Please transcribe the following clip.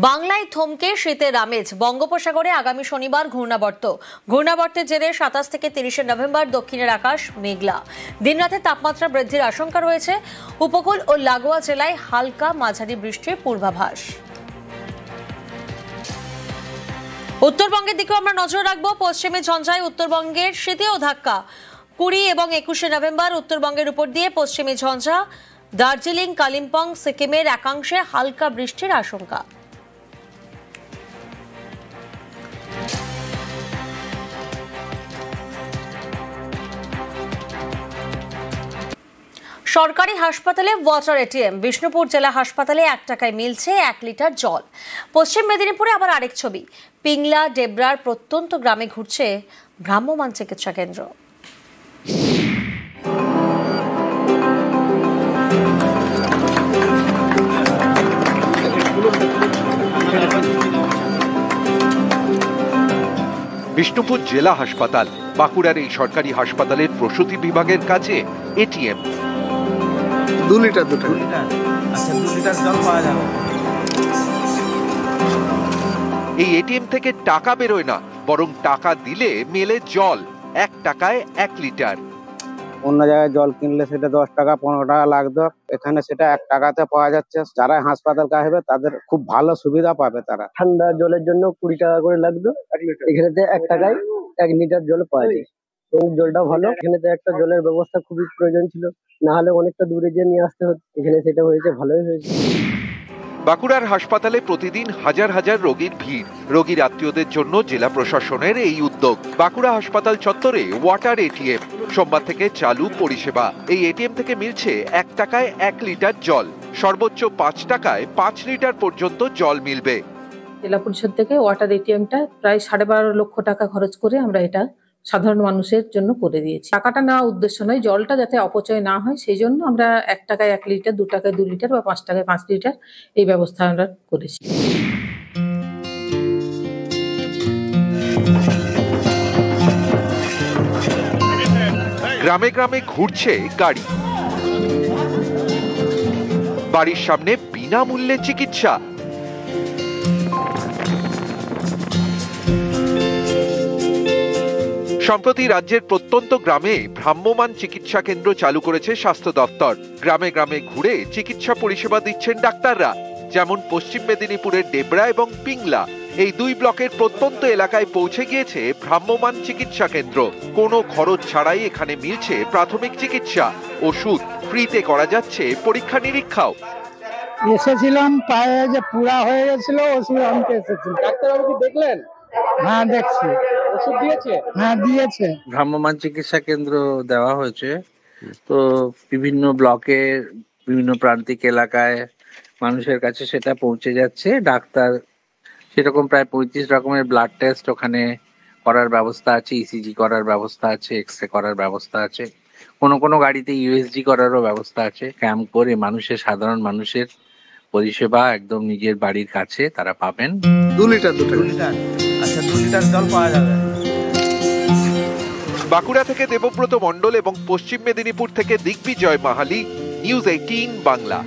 বাংলায় থমকে শীতের আমেজ। বঙ্গোপসাগরে আগামী শনিবার ঘূর্ণাবর্তের জেরে 27 থেকে 30 নভেম্বর দক্ষিণের আকাশ মেঘলা। দিনরাতে তাপমাত্রা বৃদ্ধির আশঙ্কা রয়েছে। উপকূল ও লাগোয়া জেলায় হালকা মাঝারি বৃষ্টির পূর্বাভাস। উত্তরবঙ্গের দিকেও আমরা নজর রাখবো। পশ্চিমে ঝঞ্ঝায় উত্তরবঙ্গের শীতেও ধাক্কা। 20 এবং 21 নভেম্বর উত্তরবঙ্গের উপর দিয়ে পশ্চিমে ঝঞ্ঝা। দার্জিলিং, কালিম্পং, সিকিমের একাংশে হালকা বৃষ্টির আশঙ্কা। সরকারি হাসপাতালে ওয়াটার এটিএম। বিষ্ণুপুর জেলা হাসপাতালে 1 টাকায় মিলছে 1 লিটার জল। পশ্চিম মেদিনীপুরে আবার আরেক ছবি। পিংলা ডেবরার প্রত্যন্ত গ্রামে ঘুরছে ভ্রাম্যমাণ চিকিৎসা কেন্দ্র। বিষ্ণুপুর জেলা হাসপাতাল। বাঁকুড়ার এই সরকারি হাসপাতালের প্রসূতি বিভাগের কাছে এটিএম। 2 লিটার আচ্ছা, 2 লিটার জল পাওয়া যাবে। এই এটিএম থেকে টাকা বেরোয় না, বরং টাকা দিলে মেলে জল। 1 টাকায় 1 লিটার। অন্য জায়গায় জল কিনলে সেটা 10 টাকা 15 টাকা লাগতো, এখানে সেটা 1 টাকাতে পাওয়া যাচ্ছে। যারা হাসপাতাল আসবে তাদের খুব ভালো সুবিধা পাবে। তারা ঠান্ডা জলের জন্য 20 টাকা করে লাগতো, এখানেতে 1 টাকায় 1 লিটার জল পাওয়া যায়। এবং জলটাও ভালো। এখানেতে একটা জলের ব্যবস্থা খুবই প্রয়োজন ছিল, না হলে অনেকটা দূরে গিয়ে নিয়ে আসতে হতো। এখানে সেটা হয়েছে, ভালোই হয়েছে। বাঁকুড়ার হাসপাতালে প্রতিদিন হাজার হাজার রোগীর ভিড়। রোগীর আত্মীয়দের জন্য জেলা প্রশাসনের এই উদ্যোগ। বাঁকুড়া হাসপাতাল চত্বরে ওয়াটার এটিএম। সোমবার থেকে চালু পরিষেবা। এই এটিএম থেকে মিলছে 1 টাকায় 1 লিটার জল। সর্বোচ্চ 5 টাকায় 5 লিটার পর্যন্ত জল মিলবে। জেলা পরিষদ থেকে ওয়াটার এটিএমটা প্রায় 12.5 লক্ষ টাকা খরচ করে আমরা এটা সাধারণ মানুষের জন্য করে দিয়েছি। টাকাটা নেওয়া উদ্দেশ্য নয়, জলটা যাতে অপচয় না হয় সেই জন্য আমরা 1 টাকায় 1 লিটার, 2 টাকায় 2 লিটার বা 5 টাকায় 5 লিটার এই ব্যবস্থা আমরা করেছি। গ্রামে গ্রামে ঘুরছে গাড়ি। বাড়ির সামনে বিনামূল্যে চিকিৎসা। সম্প্রতি রাজ্যের প্রত্যন্ত গ্রামে ভ্রাম্যমাণ চিকিৎসা কেন্দ্র চালু করেছে স্বাস্থ্য দপ্তর। গ্রামে গ্রামে ঘুরে চিকিৎসা পরিষেবা দিচ্ছেন ডাক্তাররা। যেমন পশ্চিম মেদিনীপুরের ডেবরা এবং পিংলা, এই 2 ব্লকের প্রত্যন্ত এলাকায় পৌঁছে গিয়েছে ভ্রাম্যমাণ চিকিৎসা কেন্দ্র। কোনো খরচ ছাড়াই এখানে মিলছে প্রাথমিক চিকিৎসা। ওষুধ ফ্রিতে করা যাচ্ছে, পরীক্ষা নিরীক্ষাও। এসেছিলাম, পায়ে যে পুরা হয়ে গেছিল, ওষুধ আনতে এসেছিলাম। ডাক্তারবাবু কি দেখলেন? হ্যাঁ, দেখছি। ওষুধ দিয়েছে? হ্যাঁ, দিয়েছে। ভ্রাম্যমাণ চিকিৎসা কেন্দ্র দেওয়া হয়েছে। তো বিভিন্ন ব্লকের বিভিন্ন প্রান্তিক এলাকায় মানুষের কাছে সেটা পৌঁছে যাচ্ছে। ডাক্তার সেরকম প্রায় 35 রকমের ব্লাড টেস্ট ওখানে করার ব্যবস্থা আছে, ইসিজি করার ব্যবস্থা আছে, এক্সরে করার ব্যবস্থা আছে। কোনো গাড়িতে ইউএসজি করারও ব্যবস্থা আছে। ক্যাম্প করে সাধারণ মানুষের পরিষেবা একদম নিজের বাড়ির কাছে তারা পাবেন। 2 লিটার। আচ্ছা, 2 লিটার জল পাওয়া যাবে। বাঁকুড়া থেকে দেবব্রত মণ্ডল এবং পশ্চিম মেদিনীপুর থেকে দিগ্বিজয় মাহালি, নিউজ 18 বাংলা।